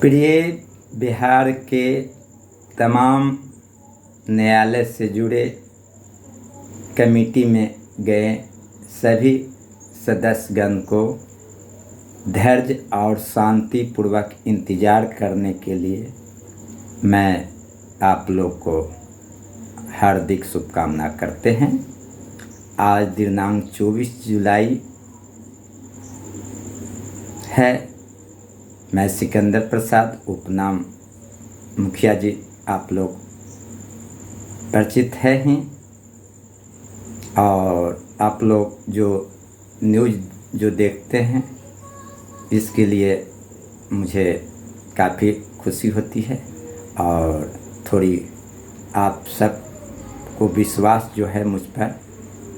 प्रिय बिहार के तमाम न्यायालय से जुड़े कमेटी में गए सभी सदस्यगण को धैर्य और शांतिपूर्वक इंतज़ार करने के लिए मैं आप लोग को हार्दिक शुभकामना करते हैं। आज दिनांक 24 जुलाई है। मैं सिकंदर प्रसाद उपनाम मुखिया जी आप लोग परिचित हैं और आप लोग जो न्यूज़ जो देखते हैं इसके लिए मुझे काफ़ी खुशी होती है और थोड़ी आप सब को विश्वास जो है मुझ पर,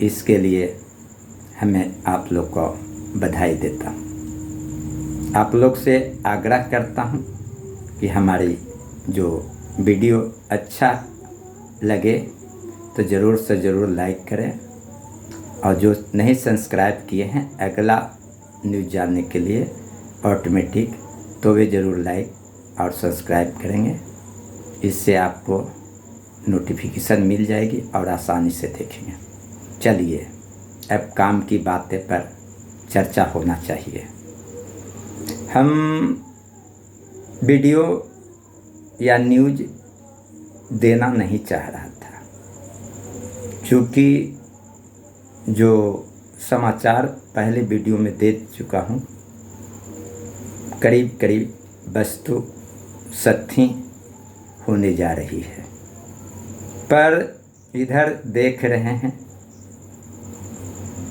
इसके लिए हमें आप लोग को बधाई देता हूँ। आप लोग से आग्रह करता हूँ कि हमारी जो वीडियो अच्छा लगे तो ज़रूर से ज़रूर लाइक करें और जो नहीं सब्सक्राइब किए हैं अगला न्यूज़ जानने के लिए ऑटोमेटिक तो वे ज़रूर लाइक और सब्सक्राइब करेंगे। इससे आपको नोटिफिकेशन मिल जाएगी और आसानी से देखेंगे। चलिए अब काम की बातें पर चर्चा होना चाहिए। हम वीडियो या न्यूज़ देना नहीं चाह रहा था, क्योंकि जो समाचार पहले वीडियो में दे चुका हूँ करीब करीब वस्तु सत्य होने जा रही है। पर इधर देख रहे हैं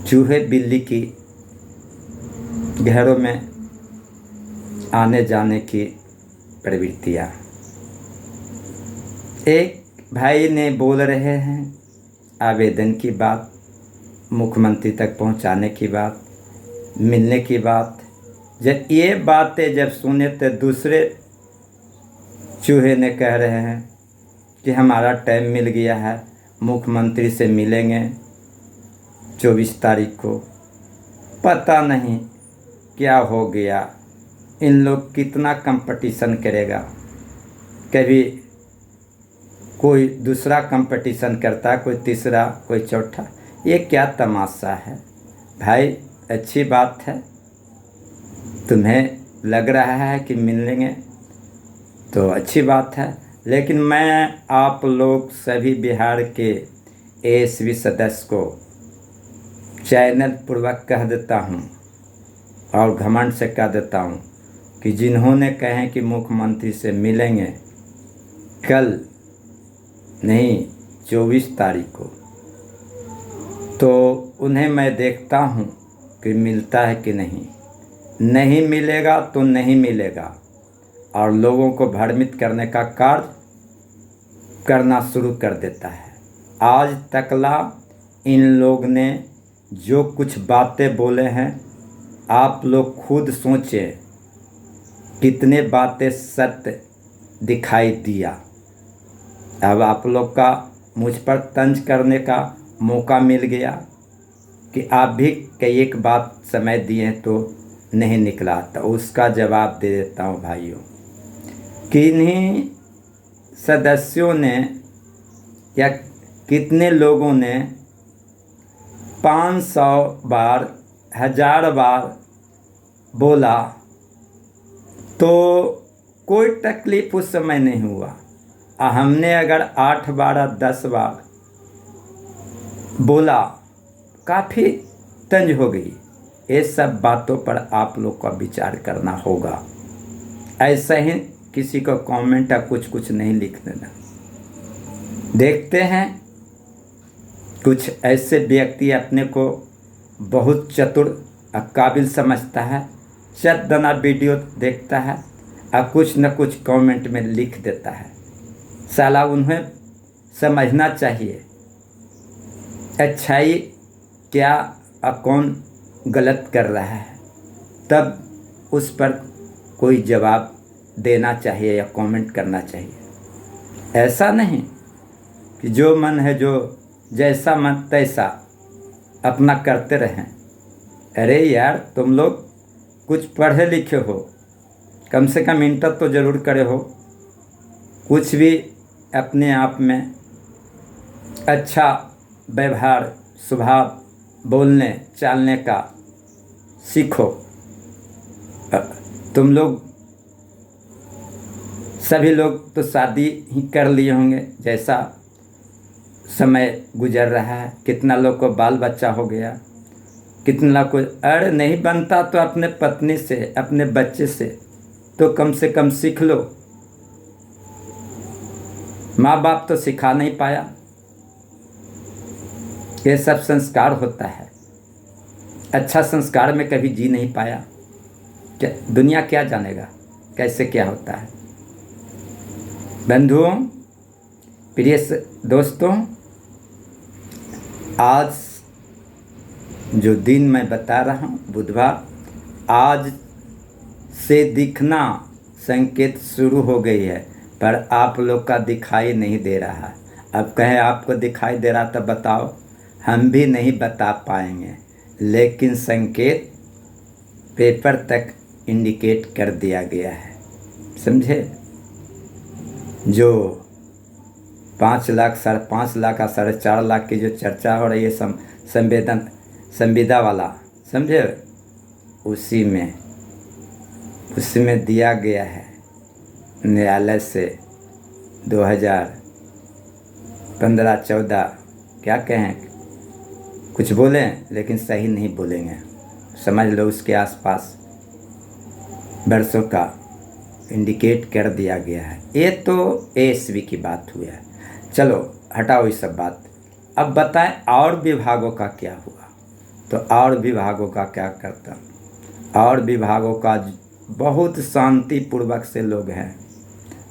चूहे बिल्ली की घरों में आने जाने की प्रवृत्तियाँ। एक भाई ने बोल रहे हैं आवेदन की बात, मुख्यमंत्री तक पहुंचाने की बात, मिलने की बात। जब ये बातें जब सुने तो दूसरे चूहे ने कह रहे हैं कि हमारा टाइम मिल गया है, मुख्यमंत्री से मिलेंगे 24 तारीख को। पता नहीं क्या हो गया, इन लोग कितना कंपटीशन करेगा। कभी कोई दूसरा कंपटीशन करता है, कोई तीसरा, कोई चौथा। ये क्या तमाशा है भाई? अच्छी बात है, तुम्हें लग रहा है कि मिलेंगे तो अच्छी बात है, लेकिन मैं आप लोग सभी बिहार के एएसवी सदस्य को चैनल पूर्वक कह देता हूँ और घमंड से कह देता हूँ कि जिन्होंने कहें कि मुख्यमंत्री से मिलेंगे कल नहीं 24 तारीख को, तो उन्हें मैं देखता हूँ कि मिलता है कि नहीं। नहीं मिलेगा तो नहीं मिलेगा और लोगों को भ्रमित करने का कार्य करना शुरू कर देता है। आज तकला इन लोग ने जो कुछ बातें बोले हैं, आप लोग खुद सोचें कितने बातें सत्य दिखाई दिया। अब आप लोग का मुझ पर तंज करने का मौका मिल गया कि आप भी कई एक बात समय दिए तो नहीं निकला, तो उसका जवाब दे देता हूँ भाइयों। किन्हीं सदस्यों ने या कितने लोगों ने 500 बार 1000 बार बोला तो कोई तकलीफ उस समय नहीं हुआ। हमने अगर 8 बार 10 बार बोला काफ़ी तंज हो गई। ये सब बातों पर आप लोग का विचार करना होगा। ऐसा ही किसी को कमेंट या कुछ नहीं लिख देना। देखते हैं कुछ ऐसे व्यक्ति अपने को बहुत चतुर और काबिल समझता है, चट दाना वीडियो देखता है और कुछ न कुछ कमेंट में लिख देता है। साला उन्हें समझना चाहिए अच्छाई क्या और कौन गलत कर रहा है, तब उस पर कोई जवाब देना चाहिए या कमेंट करना चाहिए। ऐसा नहीं कि जो मन है, जो जैसा मन तैसा अपना करते रहें। अरे यार, तुम लोग कुछ पढ़े लिखे हो, कम से कम इंटर तो ज़रूर करे हो। कुछ भी अपने आप में अच्छा व्यवहार स्वभाव बोलने चालने का सीखो। तुम लोग सभी लोग तो शादी ही कर लिए होंगे, जैसा समय गुजर रहा है। कितना लोग को बाल बच्चा हो गया, कितना को अरे नहीं बनता तो अपने पत्नी से अपने बच्चे से तो कम से कम सीख लो। माँ बाप तो सिखा नहीं पाया, ये सब संस्कार होता है। अच्छा संस्कार में कभी जी नहीं पाया, क्या दुनिया क्या जानेगा कैसे क्या होता है। बंधुओं, प्रिय दोस्तों, आज जो दिन मैं बता रहा हूँ बुधवार, आज से दिखना संकेत शुरू हो गई है, पर आप लोग का दिखाई नहीं दे रहा है। अब कहें आपको दिखाई दे रहा तो बताओ, हम भी नहीं बता पाएंगे, लेकिन संकेत पेपर तक इंडिकेट कर दिया गया है, समझे। जो 5 लाख 5.5 लाख का 4.5 लाख की जो चर्चा हो रही है संविदा वाला, समझे, उसी में दिया गया है न्यायालय से 2015-14 क्या कहें, कुछ बोलें लेकिन सही नहीं बोलेंगे, समझ लो उसके आसपास वर्षों का इंडिकेट कर दिया गया है। ये तो एएसवी की बात हुई है, चलो हटाओ ये सब बात। अब बताएं और विभागों का क्या हुआ। तो और विभागों का क्या करता, और विभागों का बहुत शांतिपूर्वक से लोग हैं,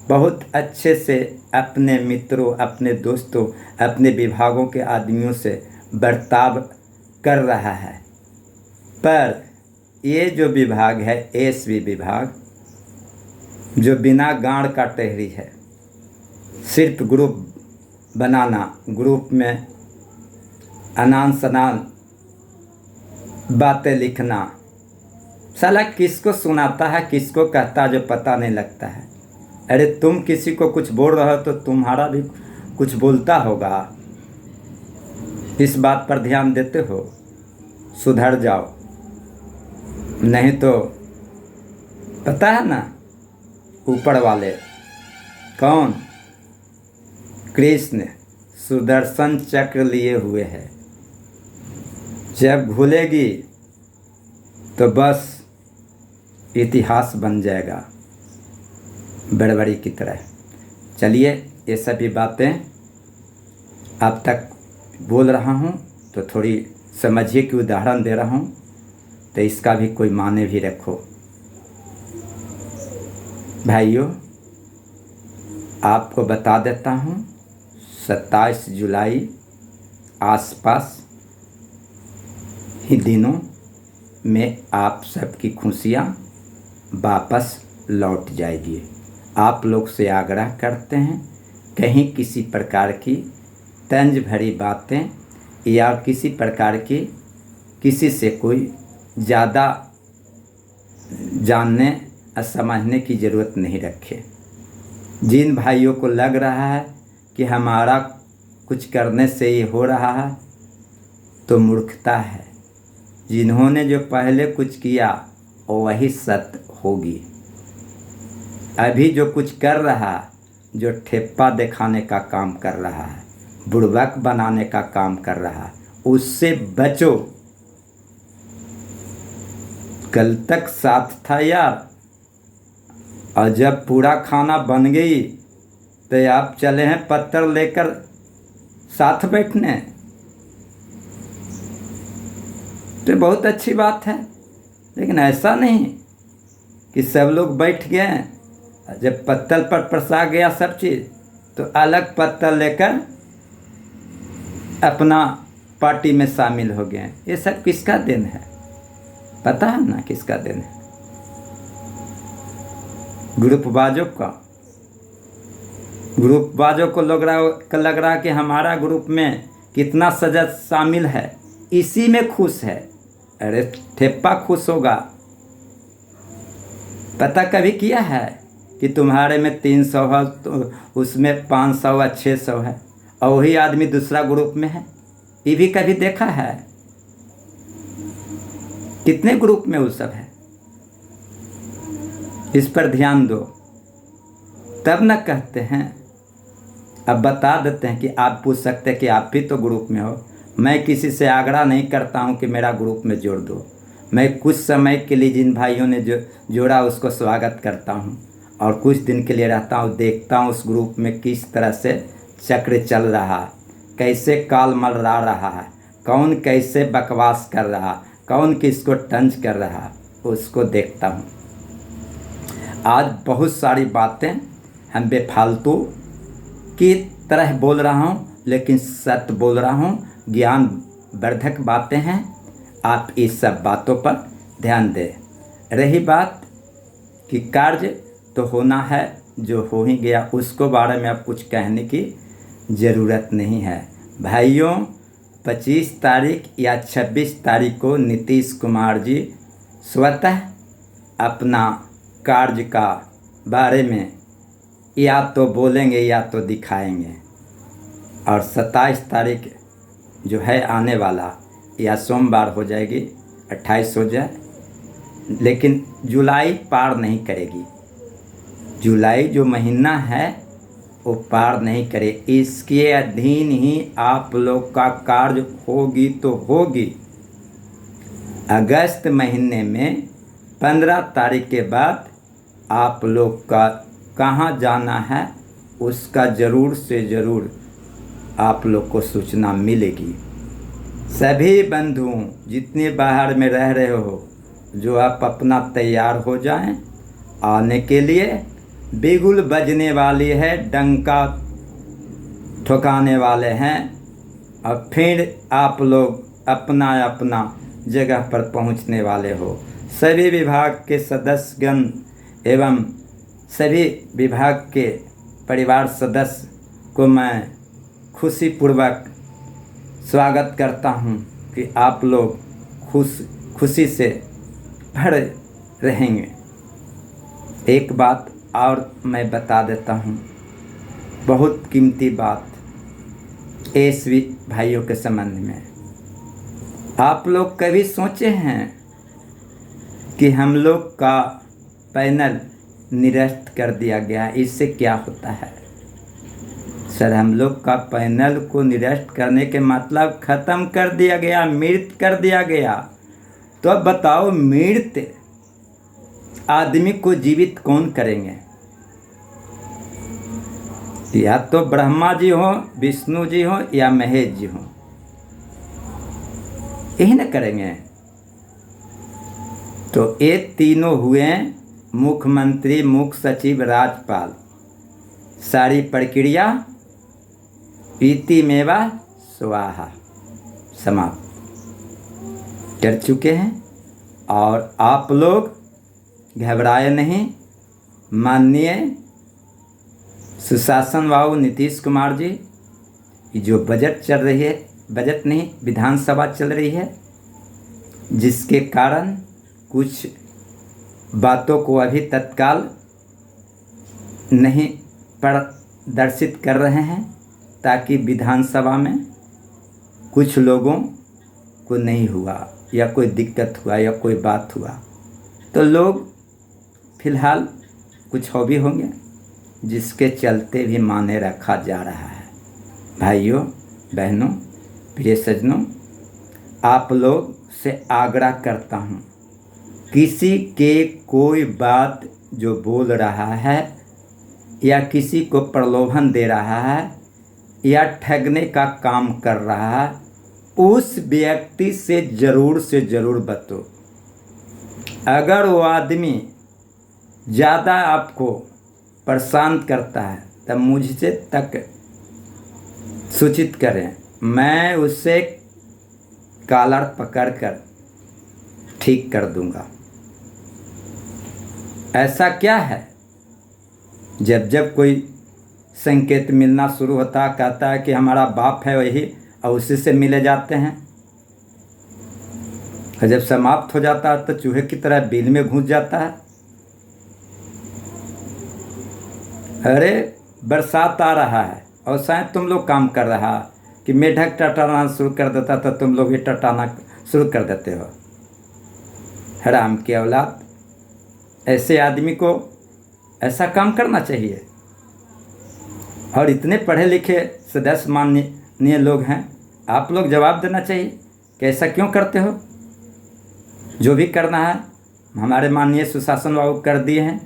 बहुत अच्छे से अपने मित्रों अपने दोस्तों अपने विभागों के आदमियों से बर्ताव कर रहा है। पर ये जो विभाग है एएसवी विभाग, जो बिना गांड का टेहरी है, सिर्फ ग्रुप बनाना, ग्रुप में अनान शनान बातें लिखना, साला किसको सुनाता है किसको कहता है जो पता नहीं लगता है। अरे तुम किसी को कुछ बोल रहे हो तो तुम्हारा भी कुछ बोलता होगा, इस बात पर ध्यान देते हो, सुधर जाओ, नहीं तो पता है ना ऊपर वाले कौन, कृष्ण सुदर्शन चक्र लिए हुए है। जब भूलेगी तो बस इतिहास बन जाएगा बड़बड़ी की तरह। चलिए ये सभी बातें आप तक बोल रहा हूँ तो थोड़ी समझिए कि उदाहरण दे रहा हूँ तो इसका भी कोई माने भी रखो। भाइयों, आपको बता देता हूँ 27 जुलाई आसपास ही दिनों में आप सबकी खुशियाँ वापस लौट जाएगी। आप लोग से आग्रह करते हैं कहीं किसी प्रकार की तंज भरी बातें या किसी प्रकार की किसी से कोई ज़्यादा जानने और समझने की ज़रूरत नहीं रखे। जिन भाइयों को लग रहा है कि हमारा कुछ करने से ये हो रहा है तो मूर्खता है। जिन्होंने जो पहले कुछ किया वही सत्य होगी। अभी जो कुछ कर रहा, जो ठेप्पा दिखाने का काम कर रहा है, बुड़बक बनाने का काम कर रहा है, उससे बचो। कल तक साथ था यार, और जब पूरा खाना बन गई तो आप चले हैं पत्थर लेकर साथ बैठने। तो बहुत अच्छी बात है, लेकिन ऐसा नहीं कि सब लोग बैठ गए, जब पत्तल पर परसा गया सब चीज़ तो अलग पत्तल लेकर अपना पार्टी में शामिल हो गए। ये सब किसका दिन है, पता है ना किसका दिन है? ग्रुपबाजों का। ग्रुपबाजों को लग रहा कि हमारा ग्रुप में कितना सदस्य शामिल है, इसी में खुश है। अरे ठेप्पा खुश होगा, पता कभी किया है कि तुम्हारे में 300 है तो उसमें 500 या 600 है और वही आदमी दूसरा ग्रुप में है? ये भी कभी देखा है? कितने ग्रुप में वो सब है? इस पर ध्यान दो, तब न कहते हैं। अब बता देते हैं कि आप पूछ सकते हैं कि आप भी तो ग्रुप में हो। मैं किसी से आग्रह नहीं करता हूं कि मेरा ग्रुप में जोड़ दो। मैं कुछ समय के लिए जिन भाइयों ने जो जोड़ा उसको स्वागत करता हूं और कुछ दिन के लिए रहता हूं, देखता हूं उस ग्रुप में किस तरह से चक्र चल रहा है, कैसे काल मलरा रहा है, कौन कैसे बकवास कर रहा, कौन किसको टंच कर रहा, उसको देखता हूँ। आज बहुत सारी बातें हम बेफालतू की तरह बोल रहा हूँ, लेकिन सत्य बोल रहा हूँ, ज्ञान वर्धक बातें हैं। आप इस सब बातों पर ध्यान दें। रही बात कि कार्य तो होना है, जो हो ही गया, उसको बारे में अब कुछ कहने की ज़रूरत नहीं है। भाइयों, 25 तारीख या 26 तारीख को नीतीश कुमार जी स्वतः अपना कार्य का बारे में या तो बोलेंगे या तो दिखाएंगे। और 27 तारीख जो है आने वाला, या सोमवार हो जाएगी, 28 हो जाए, लेकिन जुलाई पार नहीं करेगी। जुलाई जो महीना है वो पार नहीं करे। इसके अधीन ही आप लोग का कार्य होगी तो होगी। अगस्त महीने में 15 तारीख के बाद आप लोग का कहाँ जाना है उसका ज़रूर से ज़रूर आप लोग को सूचना मिलेगी। सभी बंधुओं जितने बाहर में रह रहे हो, जो आप अपना तैयार हो जाएं आने के लिए। बिगुल बजने वाली है, डंका ठोकाने वाले हैं, और फिर आप लोग अपना अपना जगह पर पहुंचने वाले हो। सभी विभाग के सदस्यगण एवं सभी विभाग के परिवार सदस्य को मैं खुशीपूर्वक स्वागत करता हूं कि आप लोग खुशी से भर रहेंगे। एक बात और मैं बता देता हूं, बहुत कीमती बात एसवी भाइयों के संबंध में। आप लोग कभी सोचे हैं कि हम लोग का पैनल निरस्त कर दिया गया, इससे क्या होता है? सर, हम लोग का पैनल को निरस्त करने के मतलब ख़त्म कर दिया गया, मृत कर दिया गया। तो अब बताओ, मृत आदमी को जीवित कौन करेंगे? या तो ब्रह्मा जी हो, विष्णु जी हो, या महेश जी हो, यही न करेंगे। तो ये तीनों हुए मुख्यमंत्री, मुख्य सचिव, राज्यपाल। सारी प्रक्रिया इति मेवा स्वाहा समाप्त कर चुके हैं। और आप लोग घबराए नहीं। माननीय सुशासन बाबू नीतीश कुमार जी, जो बजट चल रही है, बजट नहीं विधानसभा चल रही है, जिसके कारण कुछ बातों को अभी तत्काल नहीं प्रदर्शित कर रहे हैं, ताकि विधानसभा में कुछ लोगों को नहीं हुआ या कोई दिक्कत हुआ या कोई बात हुआ तो लोग फिलहाल कुछ हो भी होंगे, जिसके चलते भी माने रखा जा रहा है। भाइयों बहनों प्रिय सज्जनों, आप लोग से आग्रह करता हूँ, किसी के कोई बात जो बोल रहा है या किसी को प्रलोभन दे रहा है या ठगने का काम कर रहा है, उस व्यक्ति से ज़रूर बतो। अगर वो आदमी ज़्यादा आपको परेशान करता है तब मुझसे तक सूचित करें, मैं उससे कॉलर पकड़कर ठीक कर दूंगा। ऐसा क्या है, जब कोई संकेत मिलना शुरू होता है, कहता है कि हमारा बाप है वही, और उसी से मिले जाते हैं। और जब समाप्त हो जाता है तो चूहे की तरह बिल में घुस जाता है। अरे बरसात आ रहा है और शायद तुम लोग काम कर रहा कि मेढक टटाना शुरू कर देता तो तुम लोग भी टटाना शुरू कर देते हो। हराम की औलाद, ऐसे आदमी को ऐसा काम करना चाहिए। और इतने पढ़े लिखे सदस्य माननीय लोग हैं, आप लोग जवाब देना चाहिए कि ऐसा क्यों करते हो। जो भी करना है हमारे माननीय सुशासन बाबू कर दिए हैं,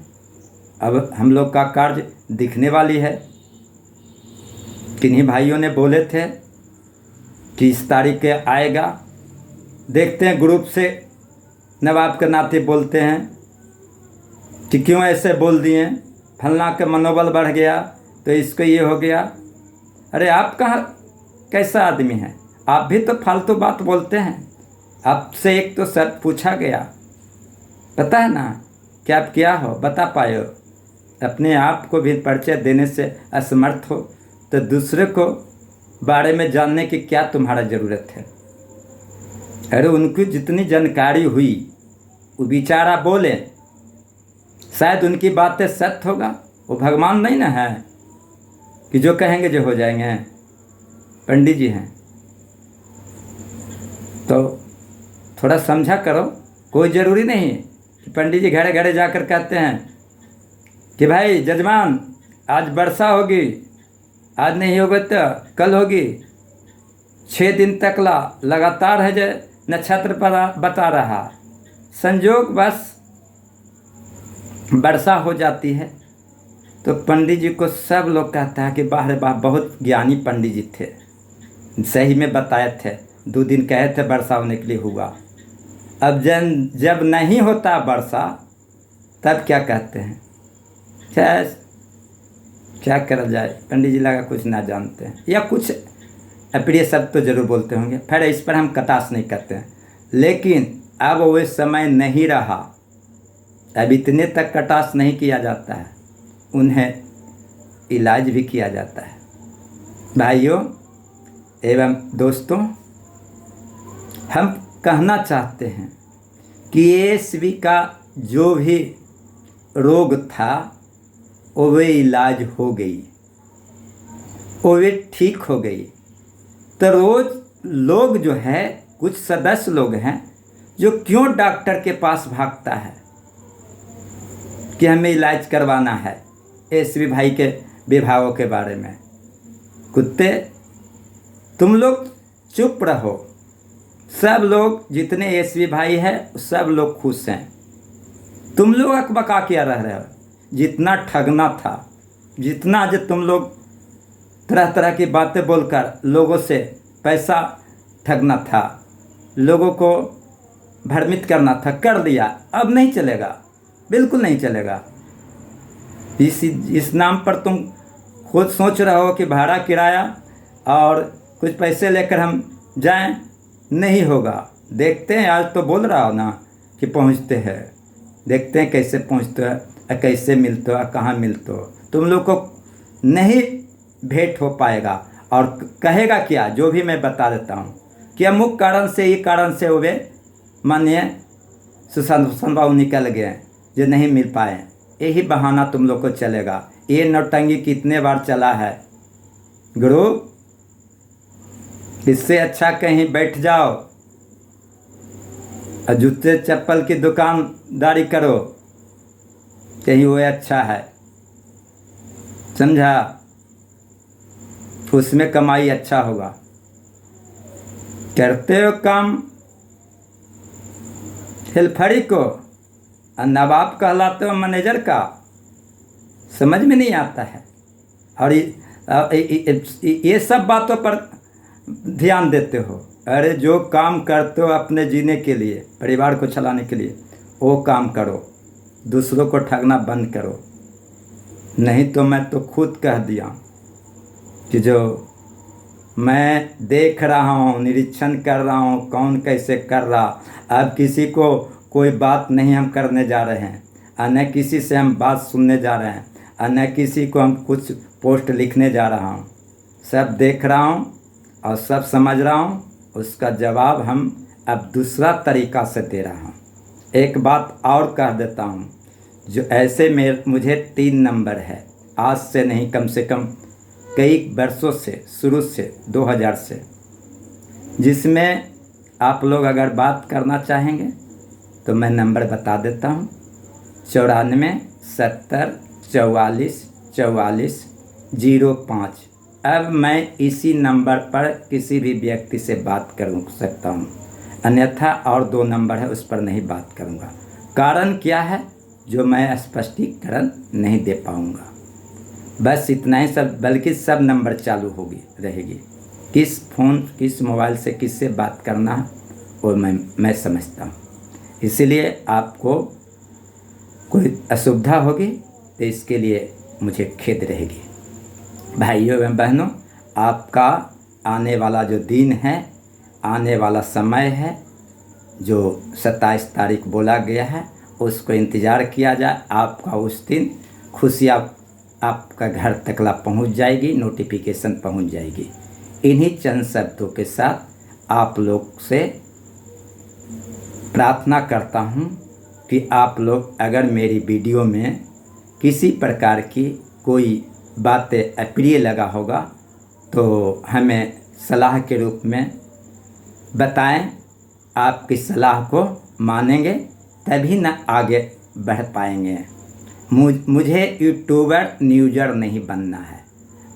अब हम लोग का कार्य दिखने वाली है। किन्हीं भाइयों ने बोले थे कि इस तारीख के आएगा, देखते हैं। ग्रुप से नवाब के नाते बोलते हैं कि क्यों ऐसे बोल दिए, फलना का मनोबल बढ़ गया तो इसको ये हो गया। अरे आप कहाँ कैसा आदमी हैं, आप भी तो फालतू बात बोलते हैं। आपसे एक तो सर पूछा गया, पता है ना कि आप क्या हो, बता पाए हो। अपने आप को भी परिचय देने से असमर्थ हो तो दूसरे को बारे में जानने की क्या तुम्हारा ज़रूरत है। अरे उनको जितनी जानकारी हुई वो बेचारा बोले, शायद उनकी बातें सत्य होगा। वो भगवान नहीं ना है कि जो कहेंगे जो हो जाएंगे। पंडित जी हैं तो थोड़ा समझा करो। कोई ज़रूरी नहीं कि पंडित जी घरे घरे जाकर कहते हैं कि भाई जजमान आज वर्षा होगी, आज नहीं होगा तो कल होगी। 6 दिन तक लगातार है जो नक्षत्र पर बता रहा, संयोग बस वर्षा हो जाती है। तो पंडित जी को सब लोग कहता है कि वाह रे वाह, बहुत ज्ञानी पंडित जी थे, सही में बताए थे। 2 दिन कहे थे वर्षा होने के लिए, हुआ। अब जब नहीं होता वर्षा तब क्या कहते हैं, क्या करा जाए। पंडित जी लगा कुछ ना जानते हैं या कुछ अप्रिय शब्द तो जरूर बोलते होंगे, फिर इस पर हम कटाक्ष नहीं करते हैं। लेकिन अब वो समय नहीं रहा, अब इतने तक कटाक्ष नहीं किया जाता है, उन्हें इलाज भी किया जाता है। भाइयों एवं दोस्तों, हम कहना चाहते हैं कि एएसवी का जो भी रोग था वो इलाज हो गई, वो ठीक हो गई। तो रोज लोग जो है, कुछ सदस्य लोग हैं जो क्यों डॉक्टर के पास भागता है कि हमें इलाज करवाना है। एएसवी भाई के विभागों के बारे में कुत्ते, तुम लोग चुप रहो। सब लोग जितने एएसवी भाई हैं सब लोग खुश हैं। तुम लोग अकबका क्या रह रहे हो। जितना ठगना था, जितना जो तुम लोग तरह तरह की बातें बोलकर लोगों से पैसा ठगना था, लोगों को भ्रमित करना था, कर दिया। अब नहीं चलेगा, बिल्कुल नहीं चलेगा। इस नाम पर तुम खुद सोच रहे हो कि भाड़ा किराया और कुछ पैसे लेकर हम जाएं, नहीं होगा। देखते हैं, आज तो बोल रहा हो ना कि पहुंचते हैं, देखते हैं कैसे पहुंचते हो, कैसे मिलते हो, कहाँ मिलते हो। तुम लोग को नहीं भेंट हो पाएगा। और कहेगा क्या, जो भी मैं बता देता हूँ कि अमुक कारण से, ये कारण से वे माननीय सुशासन बाबू निकल गए जो नहीं मिल पाए। यही बहाना तुम लोग को चलेगा। ये नौटंगी कितने बार चला है गुरु, इससे अच्छा कहीं बैठ जाओ और जूते चप्पल की दुकानदारी करो, कहीं वो अच्छा है, समझा। उसमें कमाई अच्छा होगा। करते हो काम हेल्फरी को और नवाब कहलाते हो मैनेजर का, समझ में नहीं आता है। और ये सब बातों पर ध्यान देते हो। अरे जो काम करते हो अपने जीने के लिए, परिवार को चलाने के लिए, वो काम करो। दूसरों को ठगना बंद करो। नहीं तो मैं तो खुद कह दिया कि जो मैं देख रहा हूँ, निरीक्षण कर रहा हूँ कौन कैसे कर रहा। अब किसी को कोई बात नहीं हम करने जा रहे हैं, और न किसी से हम बात सुनने जा रहे हैं, और न किसी को हम कुछ पोस्ट लिखने जा रहा हूँ। सब देख रहा हूँ और सब समझ रहा हूँ। उसका जवाब हम अब दूसरा तरीका से दे रहा हूँ। एक बात और कह देता हूँ, जो ऐसे मुझे 3 नंबर है, आज से नहीं, कम से कम कई वर्षों से, शुरू से 2000 से, जिसमें आप लोग अगर बात करना चाहेंगे तो मैं नंबर बता देता हूँ, 94 70 44 44 05। अब मैं इसी नंबर पर किसी भी व्यक्ति से बात कर सकता हूँ, अन्यथा और 2 नंबर है उस पर नहीं बात करूँगा। कारण क्या है जो मैं स्पष्टीकरण नहीं दे पाऊँगा। बस इतना ही, सब बल्कि सब नंबर चालू होगी रहेगी। किस फ़ोन, किस मोबाइल से किससे बात करना है वो मैं समझता हूँ। इसीलिए आपको कोई असुविधा होगी तो इसके लिए मुझे खेद रहेगी। भाइयों एवं बहनों, आपका आने वाला जो दिन है, आने वाला समय है, जो 27 तारीख बोला गया है, उसको इंतज़ार किया जाए। आपका उस दिन खुशियाँ आपका घर तकला पहुंच जाएगी, नोटिफिकेशन पहुंच जाएगी। इन्हीं चंद शब्दों के साथ आप लोग से प्रार्थना करता हूं कि आप लोग अगर मेरी वीडियो में किसी प्रकार की कोई बातें अप्रिय लगा होगा तो हमें सलाह के रूप में बताएं। आपकी सलाह को मानेंगे तभी ना आगे बढ़ पाएंगे। मुझे यूट्यूबर न्यूजर नहीं बनना है,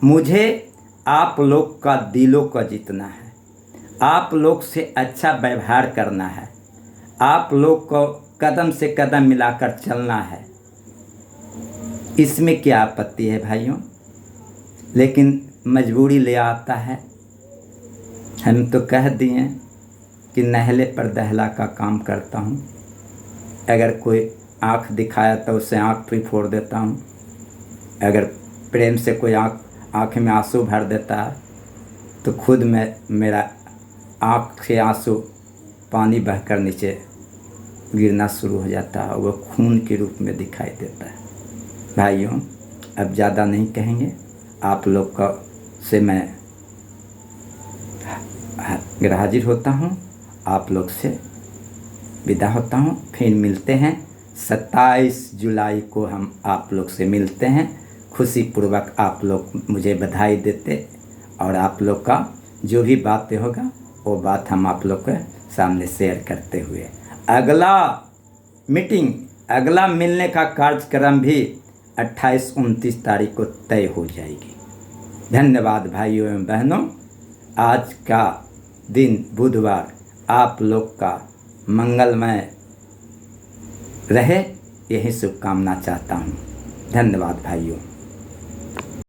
मुझे आप लोग का दिलों को जीतना है, आप लोग से अच्छा व्यवहार करना है, आप लोग को कदम से कदम मिलाकर चलना है। इसमें क्या आपत्ति है भाइयों? लेकिन मजबूरी ले आता है। हम तो कह दिए कि नहले पर दहला का काम करता हूँ। अगर कोई आँख दिखाया तो उसे आँख भी फोड़ देता हूँ। अगर प्रेम से कोई आँख में आंसू भर देता है तो खुद में मेरा आँख से आंसू पानी बहकर नीचे गिरना शुरू हो जाता है और वो खून के रूप में दिखाई देता है। भाइयों, अब ज़्यादा नहीं कहेंगे। आप लोग का से मैं हाजिर होता हूँ, आप लोग से विदा होता हूँ। फिर मिलते हैं 27 जुलाई को, हम आप लोग से मिलते हैं। खुशी पूर्वक आप लोग मुझे बधाई देते और आप लोग का जो भी बातें होगा वो बात हम आप लोग के सामने शेयर करते हुए अगला मीटिंग, अगला मिलने का कार्यक्रम भी 28-29 तारीख को तय हो जाएगी। धन्यवाद भाइयों एवं बहनों। आज का दिन बुधवार आप लोग का मंगलमय रहे, यही शुभकामना चाहता हूँ। धन्यवाद भाइयों।